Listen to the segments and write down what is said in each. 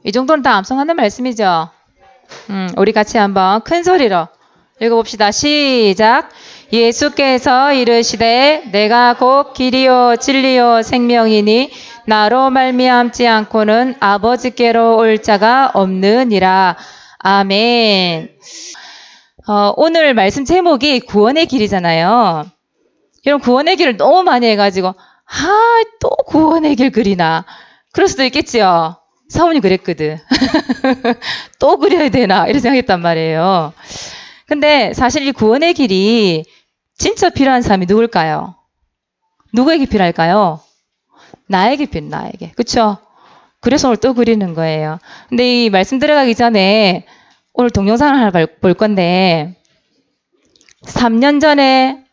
이 정도는 다 암송하는 말씀이죠. 우리 같이 한번 큰 소리로 읽어봅시다. 시작. 예수께서 이르시되 내가 곧 길이요 진리요 생명이니 나로 말미암지 않고는 아버지께로 올 자가 없느니라. 아멘. 오늘 말씀 제목이 구원의 길이잖아요. 여러분 구원의 길을 너무 많이 해가지고 또 구원의 길 그리나 그럴 수도 있겠지요. 사모님 그랬거든. 또 그려야 되나 이런 생각했단 말이에요. 근데 사실 이 구원의 길이 진짜 필요한 사람이 누굴까요? 누구에게 필요할까요? 나에게 필요해, 나에게. 그쵸? 그래서 오늘 또 그리는 거예요. 근데 이 말씀 들어가기 전에 오늘 동영상을 하나 볼 건데 3년 전에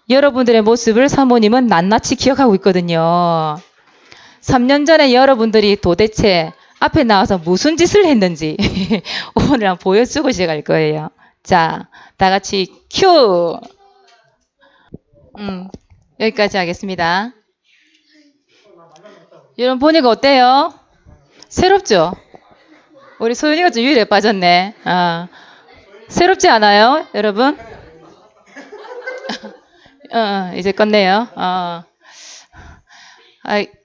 여러분들의 모습을 사모님은 낱낱이 기억하고 있거든요. 3년 전에 여러분들이 도대체 앞에 나와서 무슨 짓을 했는지 오늘 한번 보여주고 시작할 거예요. 자, 다 같이 큐! 여기까지 하겠습니다. 여러분 보니까 어때요? 새롭죠? 우리 소윤이가 좀 유일에 빠졌네. 새롭지 않아요, 여러분? 이제 껐네요.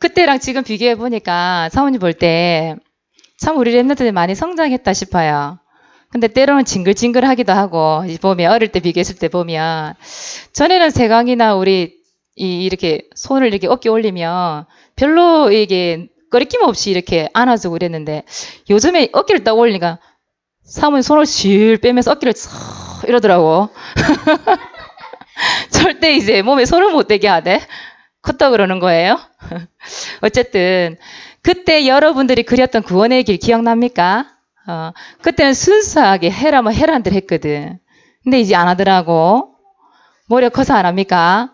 그때랑 지금 비교해보니까 사모님 볼 때 참 우리 랩런트들이 많이 성장했다 싶어요. 근데 때로는 징글징글하기도 하고 보면 어릴 때 비교했을 때 보면 전에는 세강이나 우리 이렇게 손을 이렇게 어깨 올리면 별로 이게 꺼리낌 없이 이렇게 안아주고 그랬는데 요즘에 어깨를 딱 올리니까 사모님 손을 실 빼면서 어깨를 싹 이러더라고. 절대 이제 몸에 손을 못 대게 하대. 컸다 그러는 거예요. 어쨌든 그때 여러분들이 그렸던 구원의 길 기억납니까? 그때는 순수하게 해라면 해라는 대로 했거든. 근데 이제 안 하더라고. 머리가 커서 안 합니까?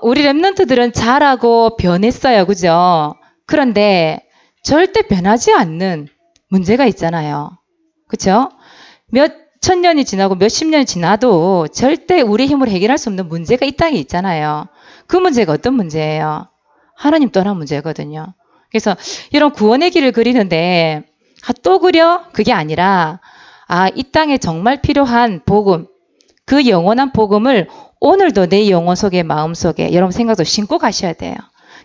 우리 랩런트들은 잘하고 변했어요. 그죠? 그런데 절대 변하지 않는 문제가 있잖아요. 그쵸? 몇 천년이 지나고 몇십 년이 지나도 절대 우리 힘으로 해결할 수 없는 문제가 이 땅에 있잖아요. 그 문제가 어떤 문제예요? 하나님 떠난 문제거든요. 그래서 이런 구원의 길을 그리는데 또 그려? 그게 아니라 이 땅에 정말 필요한 복음, 그 영원한 복음을 오늘도 내 영혼 속에 마음 속에 여러분 생각도 심고 가셔야 돼요.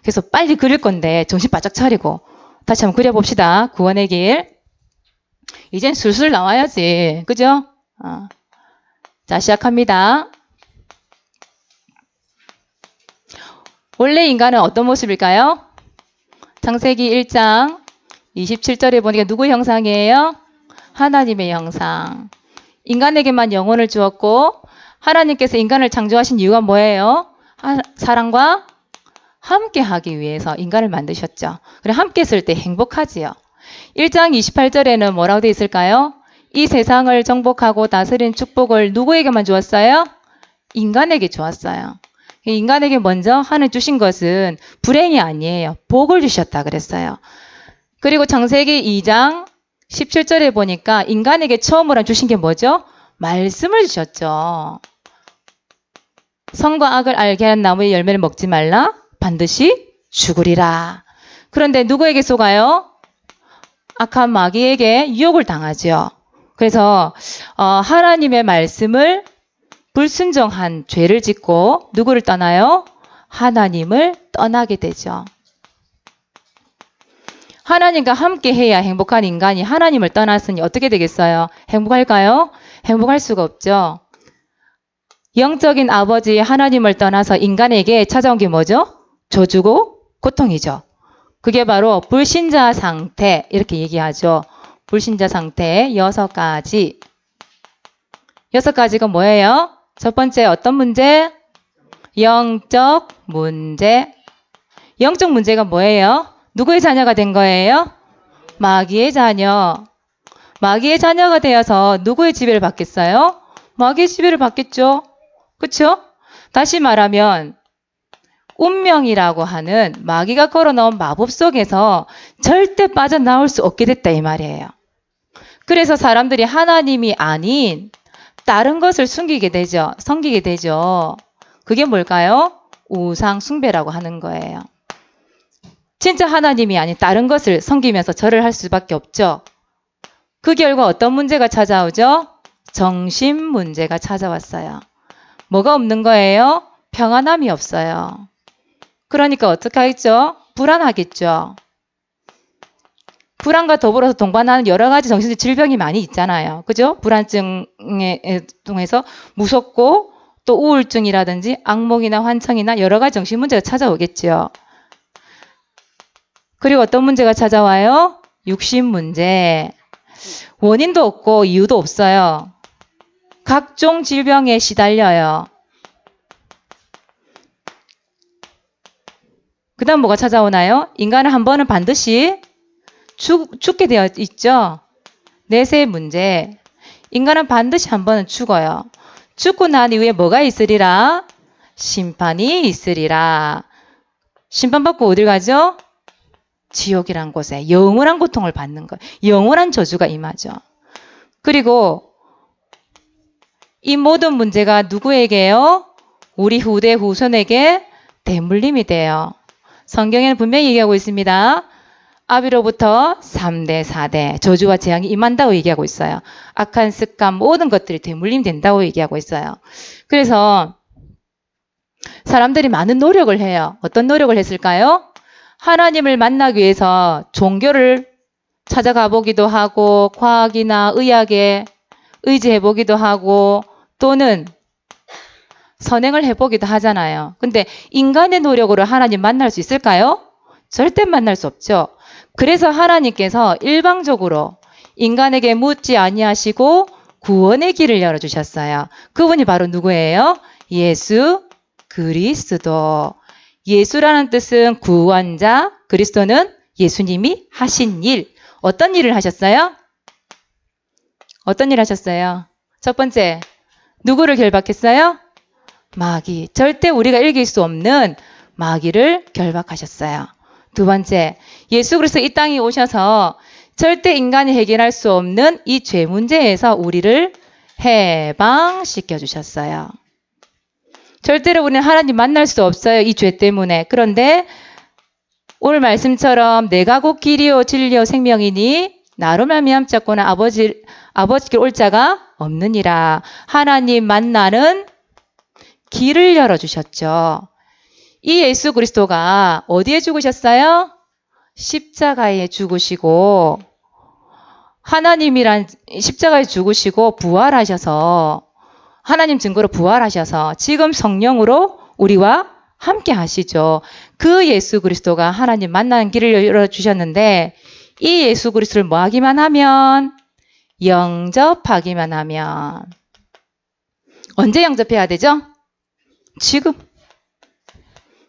그래서 빨리 그릴 건데 정신 바짝 차리고 다시 한번 그려봅시다. 구원의 길. 이젠 술술 나와야지. 그죠? 자, 시작합니다. 원래 인간은 어떤 모습일까요? 창세기 1장 27절에 보니까 누구 형상이에요? 하나님의 형상. 인간에게만 영혼을 주었고 하나님께서 인간을 창조하신 이유가 뭐예요? 사랑과 함께 하기 위해서 인간을 만드셨죠. 그래 함께 있을 때 행복하지요. 1장 28절에는 뭐라고 되어 있을까요? 이 세상을 정복하고 다스린 축복을 누구에게만 주었어요? 인간에게 주었어요. 인간에게 먼저 하늘 주신 것은 불행이 아니에요. 복을 주셨다 그랬어요. 그리고 창세기 2장 17절에 보니까 인간에게 처음으로 주신 게 뭐죠? 말씀을 주셨죠. 선과 악을 알게 한 나무의 열매를 먹지 말라. 반드시 죽으리라. 그런데 누구에게 속아요? 악한 마귀에게 유혹을 당하죠. 그래서 하나님의 말씀을 불순종한 죄를 짓고 누구를 떠나요? 하나님을 떠나게 되죠. 하나님과 함께 해야 행복한 인간이 하나님을 떠났으니 어떻게 되겠어요? 행복할까요? 행복할 수가 없죠. 영적인 아버지 하나님을 떠나서 인간에게 찾아온 게 뭐죠? 저주고 고통이죠. 그게 바로 불신자 상태 이렇게 얘기하죠. 불신자 상태 6가지. 6가지가 뭐예요? 첫 번째 어떤 문제? 영적 문제. 영적 문제가 뭐예요? 누구의 자녀가 된 거예요? 마귀의 자녀. 마귀의 자녀가 되어서 누구의 지배를 받겠어요? 마귀의 지배를 받겠죠. 그렇죠? 다시 말하면 운명이라고 하는 마귀가 걸어놓은 마법 속에서 절대 빠져나올 수 없게 됐다 이 말이에요. 그래서 사람들이 하나님이 아닌 다른 것을 섬기게 되죠. 그게 뭘까요? 우상 숭배라고 하는 거예요. 진짜 하나님이 아닌 다른 것을 섬기면서 절을 할 수밖에 없죠. 그 결과 어떤 문제가 찾아오죠? 정신 문제가 찾아왔어요. 뭐가 없는 거예요? 평안함이 없어요. 그러니까 어떻게 하겠죠? 불안하겠죠. 불안과 더불어서 동반하는 여러 가지 정신적 질병이 많이 있잖아요. 그죠? 불안증에 통해서 무섭고 또 우울증이라든지 악몽이나 환청이나 여러 가지 정신 문제가 찾아오겠죠. 그리고 어떤 문제가 찾아와요? 육신 문제. 원인도 없고 이유도 없어요. 각종 질병에 시달려요. 그 다음 뭐가 찾아오나요? 인간은 한 번은 반드시 죽게 되어 있죠. 내세 문제. 인간은 반드시 한 번은 죽어요. 죽고 난 이후에 뭐가 있으리라? 심판이 있으리라. 심판받고 어딜 가죠? 지옥이란 곳에 영원한 고통을 받는 거예요. 영원한 저주가 임하죠. 그리고 이 모든 문제가 누구에게요? 우리 후대 후손에게 대물림이 돼요. 성경에는 분명히 얘기하고 있습니다. 아비로부터 3대, 4대 저주와 재앙이 임한다고 얘기하고 있어요. 악한 습관 모든 것들이 대물림 된다고 얘기하고 있어요. 그래서 사람들이 많은 노력을 해요. 어떤 노력을 했을까요? 하나님을 만나기 위해서 종교를 찾아가 보기도 하고 과학이나 의학에 의지해 보기도 하고 또는 선행을 해보기도 하잖아요. 근데 인간의 노력으로 하나님 만날 수 있을까요? 절대 만날 수 없죠. 그래서 하나님께서 일방적으로 인간에게 묻지 아니하시고 구원의 길을 열어주셨어요. 그분이 바로 누구예요? 예수 그리스도. 예수라는 뜻은 구원자, 그리스도는 예수님이 하신 일. 어떤 일을 하셨어요? 어떤 일 하셨어요? 첫 번째, 누구를 결박했어요? 마귀. 절대 우리가 이길 수 없는 마귀를 결박하셨어요. 두 번째, 예수 그리스도 이 땅에 오셔서 절대 인간이 해결할 수 없는 이 죄 문제에서 우리를 해방시켜 주셨어요. 절대로 우리는 하나님 만날 수 없어요. 이 죄 때문에. 그런데 오늘 말씀처럼 내가 곧 길이요 진리요 생명이니 나로 말미암자고는 아버지께 올 자가 없느니라. 하나님 만나는 길을 열어주셨죠. 이 예수 그리스도가 어디에 죽으셨어요? 십자가에 죽으시고 하나님이란 십자가에 죽으시고 부활하셔서 하나님 증거로 부활하셔서 지금 성령으로 우리와 함께 하시죠. 그 예수 그리스도가 하나님 만나는 길을 열어주셨는데 이 예수 그리스도를 뭐 하기만 하면? 영접하기만 하면. 언제 영접해야 되죠? 지금.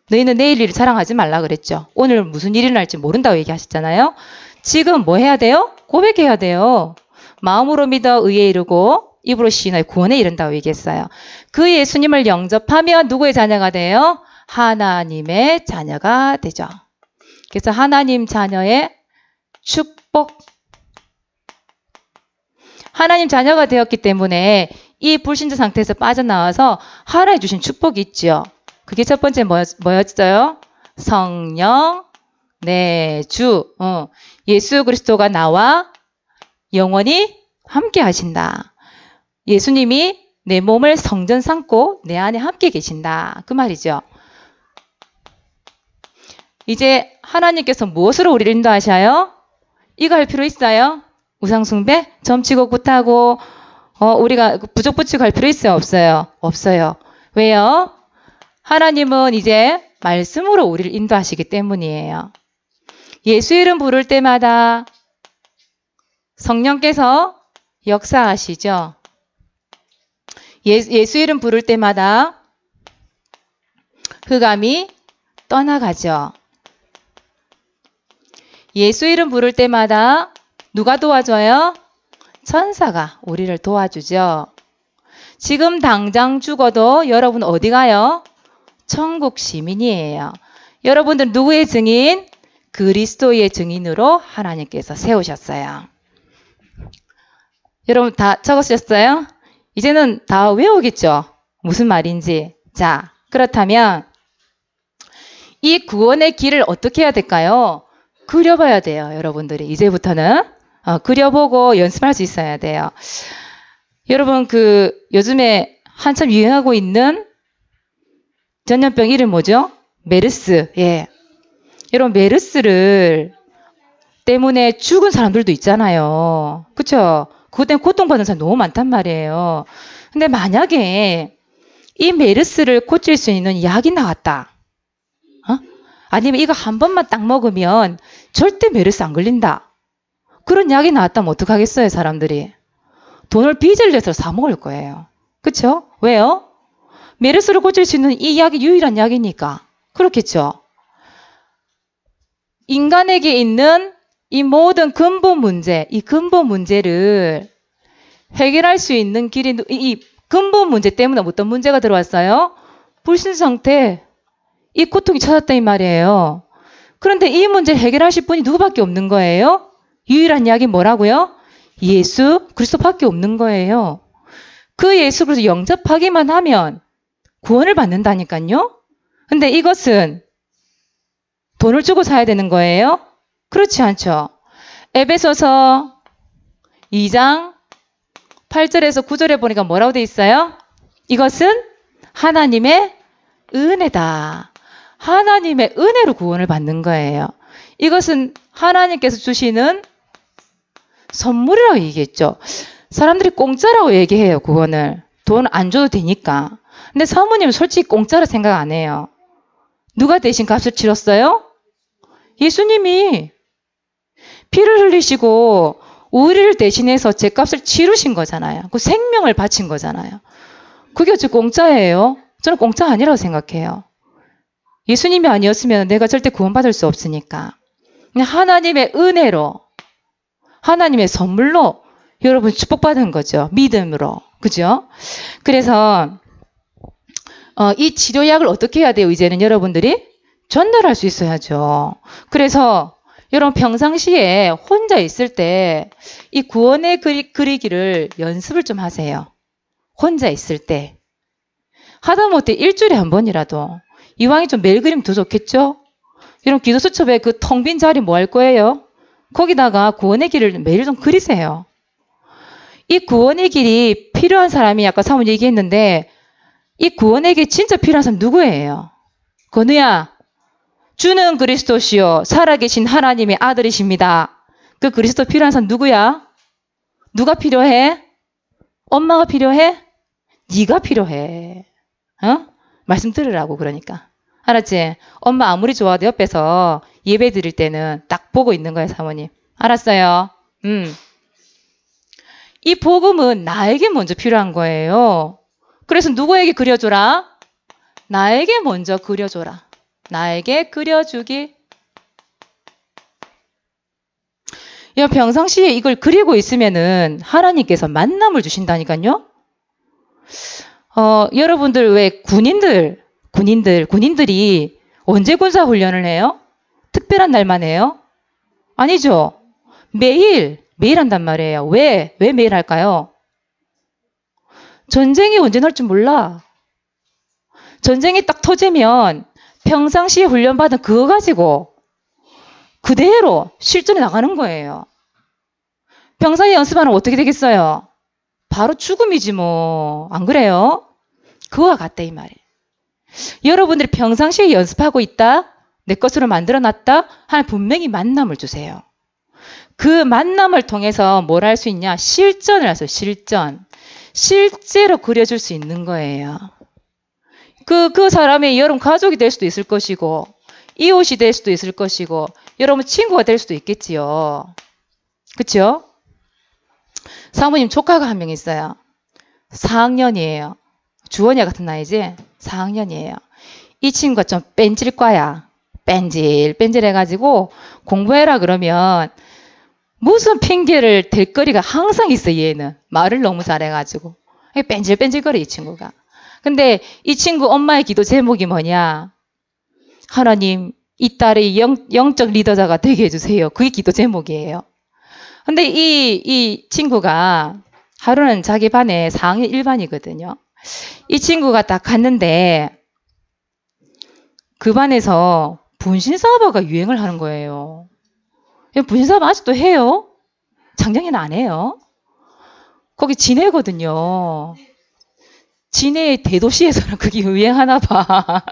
너희는 내일 일을 자랑하지 말라 그랬죠. 오늘 무슨 일이 날지 모른다고 얘기하셨잖아요. 지금 뭐 해야 돼요? 고백해야 돼요. 마음으로 믿어 의에 이르고 입으로 시인하여 구원에 이른다고 얘기했어요. 그 예수님을 영접하면 누구의 자녀가 돼요? 하나님의 자녀가 되죠. 그래서 하나님 자녀의 축복. 하나님 자녀가 되었기 때문에 이 불신자 상태에서 빠져나와서 하나님 주신 축복이 있죠. 그게 첫 번째 뭐였어요? 성령, 내 주. 예수 그리스도가 나와 영원히 함께 하신다. 예수님이 내 몸을 성전 삼고 내 안에 함께 계신다. 그 말이죠. 이제 하나님께서 무엇으로 우리를 인도하셔요? 이거 할 필요 있어요? 우상숭배? 점치고 굿하고 우리가 부족 붙이고 할 필요 있어요? 없어요? 없어요. 왜요? 하나님은 이제 말씀으로 우리를 인도하시기 때문이에요. 예수 이름 부를 때마다 성령께서 역사하시죠. 예수 이름 부를 때마다 흑암이 떠나가죠. 예수 이름 부를 때마다 누가 도와줘요? 천사가 우리를 도와주죠. 지금 당장 죽어도 여러분 어디 가요? 천국 시민이에요. 여러분들 누구의 증인? 그리스도의 증인으로 하나님께서 세우셨어요. 여러분 다 적으셨어요? 이제는 다 외우겠죠? 무슨 말인지. 자, 그렇다면 이 구원의 길을 어떻게 해야 될까요? 그려봐야 돼요. 여러분들이 이제부터는 그려보고 연습할 수 있어야 돼요. 여러분 요즘에 한참 유행하고 있는 전염병 이름 뭐죠? 메르스. 예. 여러분 메르스를 때문에 죽은 사람들도 있잖아요. 그쵸? 그것 때문에 고통받는 사람 너무 많단 말이에요. 근데 만약에 이 메르스를 고칠 수 있는 약이 나왔다. 아니면 이거 한 번만 딱 먹으면 절대 메르스 안 걸린다. 그런 약이 나왔다면 어떡하겠어요, 사람들이? 돈을 빚을 내서 사 먹을 거예요. 그쵸? 왜요? 메르스를 고칠 수 있는 이 약이 유일한 약이니까. 그렇겠죠? 인간에게 있는 이 모든 근본 문제, 이 근본 문제를 해결할 수 있는 길이, 이 근본 문제 때문에 어떤 문제가 들어왔어요? 불신 상태, 이 고통이 찾았다 이 말이에요. 그런데 이 문제를 해결하실 분이 누구밖에 없는 거예요? 유일한 약이 뭐라고요? 예수 그리스도밖에 없는 거예요. 그 예수 그리스도 영접하기만 하면 구원을 받는다니까요. 근데 이것은 돈을 주고 사야 되는 거예요? 그렇지 않죠. 에베소서 2장 8절에서 9절에 보니까 뭐라고 돼 있어요? 이것은 하나님의 은혜다. 하나님의 은혜로 구원을 받는 거예요. 이것은 하나님께서 주시는 선물이라고 얘기했죠. 사람들이 공짜라고 얘기해요, 구원을. 돈 안 줘도 되니까. 근데 사모님은 솔직히 공짜로 생각 안 해요. 누가 대신 값을 치렀어요? 예수님이 피를 흘리시고 우리를 대신해서 제 값을 치르신 거잖아요. 그 생명을 바친 거잖아요. 그게 어째 공짜예요? 저는 공짜 아니라고 생각해요. 예수님이 아니었으면 내가 절대 구원받을 수 없으니까. 그냥 하나님의 은혜로, 하나님의 선물로 여러분 축복받은 거죠. 믿음으로. 그죠? 그래서 이 치료약을 어떻게 해야 돼요? 이제는 여러분들이 전달할 수 있어야죠. 그래서 여러분 평상시에 혼자 있을 때 이 구원의 그리기를 연습을 좀 하세요. 혼자 있을 때. 하다못해 일주일에 한 번이라도. 이왕이 좀 매일 그리면 더 좋겠죠? 여러분 기도수첩에 그 텅 빈 자리 뭐 할 거예요? 거기다가 구원의 길을 매일 좀 그리세요. 이 구원의 길이 필요한 사람이 아까 사모님 얘기했는데 이 구원의 길 진짜 필요한 사람 누구예요? 건우야, 주는 그리스도시요 살아계신 하나님의 아들이십니다. 그 그리스도 필요한 사람 누구야? 누가 필요해? 엄마가 필요해? 네가 필요해. 말씀 들으라고 그러니까. 알았지? 엄마 아무리 좋아도 옆에서 예배 드릴 때는 딱 보고 있는 거예요, 사모님. 알았어요? 이 복음은 나에게 먼저 필요한 거예요. 그래서 누구에게 그려줘라? 나에게 먼저 그려줘라. 나에게 그려주기. 평상시에 이걸 그리고 있으면은 하나님께서 만남을 주신다니까요. 여러분들 왜 군인들이 언제 군사 훈련을 해요? 특별한 날만 해요? 아니죠. 매일 한단 말이에요. 왜 매일 할까요? 전쟁이 언제 날 줄 몰라. 전쟁이 딱 터지면 평상시에 훈련받은 그거 가지고 그대로 실전에 나가는 거예요. 평상시에 연습하면 어떻게 되겠어요? 바로 죽음이지 뭐. 안 그래요? 그거와 같다 이 말이에요. 여러분들이 평상시에 연습하고 있다? 내 것으로 만들어놨다? 하나님 분명히 만남을 주세요. 그 만남을 통해서 뭘 할 수 있냐? 실전을 해서 실전. 실제로 그려줄 수 있는 거예요. 그 사람이 여러분 가족이 될 수도 있을 것이고 이웃이 될 수도 있을 것이고 여러분 친구가 될 수도 있겠지요. 그렇죠? 사모님 조카가 한 명 있어요. 4학년이에요. 주원이 같은 나이지? 4학년이에요. 이 친구가 좀 뺀질과야. 뺀질해가지고 공부해라 그러면 무슨 핑계를 댈 거리가 항상 있어 얘는. 말을 너무 잘해가지고. 뺀질거려 이 친구가. 근데 이 친구 엄마의 기도 제목이 뭐냐? 하나님 이 딸의 영적 리더자가 되게 해주세요. 그게 기도 제목이에요. 근데 이 친구가 하루는 자기 반에 4학년 1반이거든요. 이 친구가 딱 갔는데 그 반에서 분신사바가 유행을 하는 거예요. 분신사바 아직도 해요? 작년에는 안 해요. 거기 진해거든요. 진해의 대도시에서는 그게 유행하나 봐.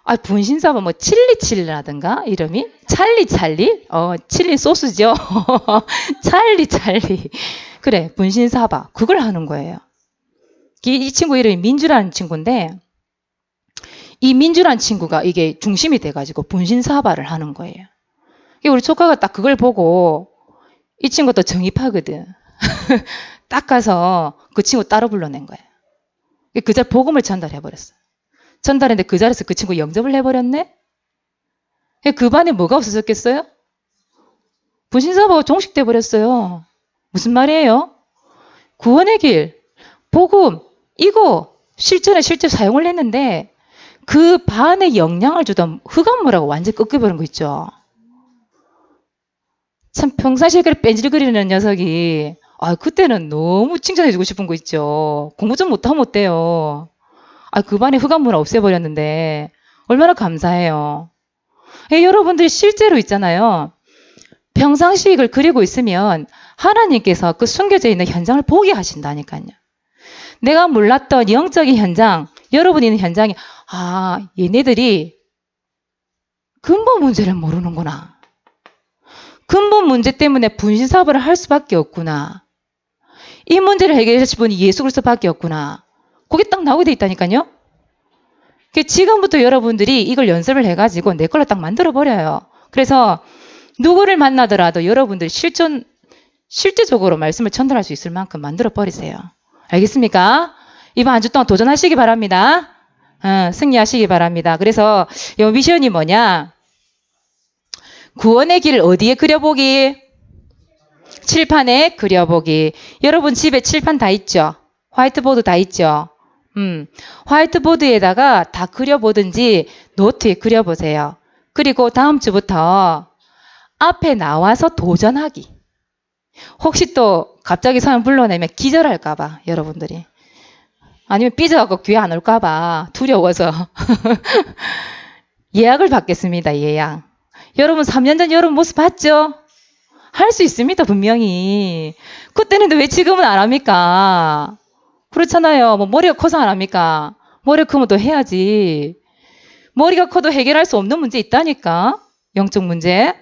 아, 분신사바 뭐 칠리칠리라든가 이름이? 찰리? 칠리 소스죠. 찰리. 그래, 분신사바. 그걸 하는 거예요. 이 친구 이름이 민주라는 친구인데 이 민주라는 친구가 이게 중심이 돼가지고 분신사바를 하는 거예요. 우리 조카가 딱 그걸 보고 이 친구도 정입하거든. 딱 가서 그 친구 따로 불러낸 거예요. 그 자리 복음을 전달해버렸어. 전달했는데 그 자리에서 그 친구 영접을 해버렸네? 그 반에 뭐가 없어졌겠어요? 분신사바가 종식돼 버렸어요. 무슨 말이에요? 구원의 길, 복음, 이거 실전에 실제 사용을 했는데 그 반에 영향을 주던 흑암물하고 완전히 꺾여버린 거 있죠. 참 평상시에 그렇게 뺀질거리는 녀석이 그때는 너무 칭찬해주고 싶은 거 있죠. 공부 좀 못하면 어때요? 그 반에 흑암물 없애버렸는데 얼마나 감사해요. 여러분들이 실제로 있잖아요. 평상시 이걸 그리고 있으면 하나님께서 그 숨겨져 있는 현장을 보게 하신다니까요. 내가 몰랐던 영적인 현장, 여러분이 있는 현장이 얘네들이 근본 문제를 모르는구나. 근본 문제 때문에 분신사업을 할 수밖에 없구나. 이 문제를 해결하실 분이 예수 그리스도밖에 없구나. 그게 딱 나오게 돼 있다니까요. 지금부터 여러분들이 이걸 연습을 해가지고 내 걸로 딱 만들어버려요. 그래서 누구를 만나더라도 여러분들이 실제적으로 말씀을 전달할 수 있을 만큼 만들어버리세요. 알겠습니까? 이번 한 주 동안 도전하시기 바랍니다. 승리하시기 바랍니다. 그래서 이 미션이 뭐냐? 구원의 길을 어디에 그려보기? 칠판에 그려보기. 여러분 집에 칠판 다 있죠? 화이트보드 다 있죠? 화이트보드에다가 다 그려보든지 노트에 그려보세요. 그리고 다음 주부터 앞에 나와서 도전하기. 혹시 또 갑자기 사람 불러내면 기절할까봐 여러분들이. 아니면 삐져갖고 교회 안 올까봐 두려워서 예약을 받겠습니다. 예약. 여러분 3년 전 여러분 모습 봤죠? 할 수 있습니다. 분명히. 그때는 왜 지금은 안 합니까? 그렇잖아요. 뭐 머리가 커서 안 합니까? 머리가 크면 또 해야지. 머리가 커도 해결할 수 없는 문제 있다니까. 영적 문제.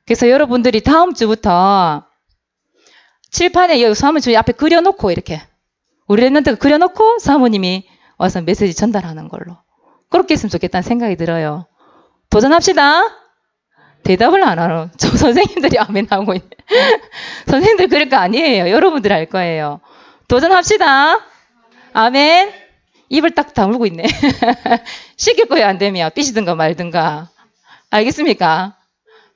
그래서 여러분들이 다음 주부터 칠판에 여기 사무실 앞에 그려놓고 이렇게 우리 랩런트가 그려놓고 사모님이 와서 메시지 전달하는 걸로. 그렇게 했으면 좋겠다는 생각이 들어요. 도전합시다. 대답을 안 하러. 저 선생님들이 아멘 하고 있네. 선생님들 그럴 거 아니에요. 여러분들 할 거예요. 도전합시다. 아멘. 입을 딱 다물고 있네. 시킬 거예요. 안 되면 삐시든가 말든가. 알겠습니까?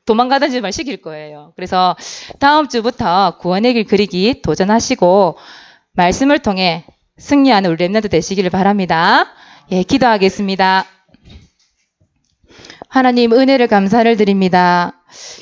도망가든지 말 시킬 거예요. 그래서 다음 주부터 구원의 길 그리기 도전하시고 말씀을 통해 승리하는 우리 랩런트 되시기를 바랍니다. 예, 기도하겠습니다. 하나님 은혜를 감사를 드립니다.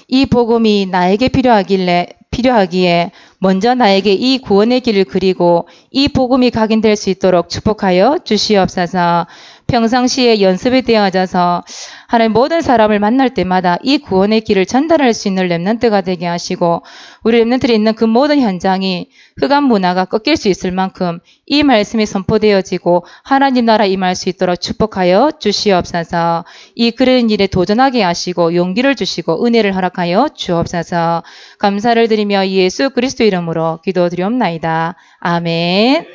이 복음이 나에게 필요하기에 먼저 나에게 이 구원의 길을 그리고 이 복음이 각인될 수 있도록 축복하여 주시옵소서. 평상시에 연습이 되어져서 하나님 모든 사람을 만날 때마다 이 구원의 길을 전달할 수 있는 랩런트가 되게 하시고 우리 랩런트들이 있는 그 모든 현장이 흑암 문화가 꺾일 수 있을 만큼 이 말씀이 선포되어지고 하나님 나라 임할 수 있도록 축복하여 주시옵소서. 이 그런 일에 도전하게 하시고 용기를 주시고 은혜를 허락하여 주옵소서. 감사를 드리며 예수 그리스도 이름으로 기도드리옵나이다. 아멘.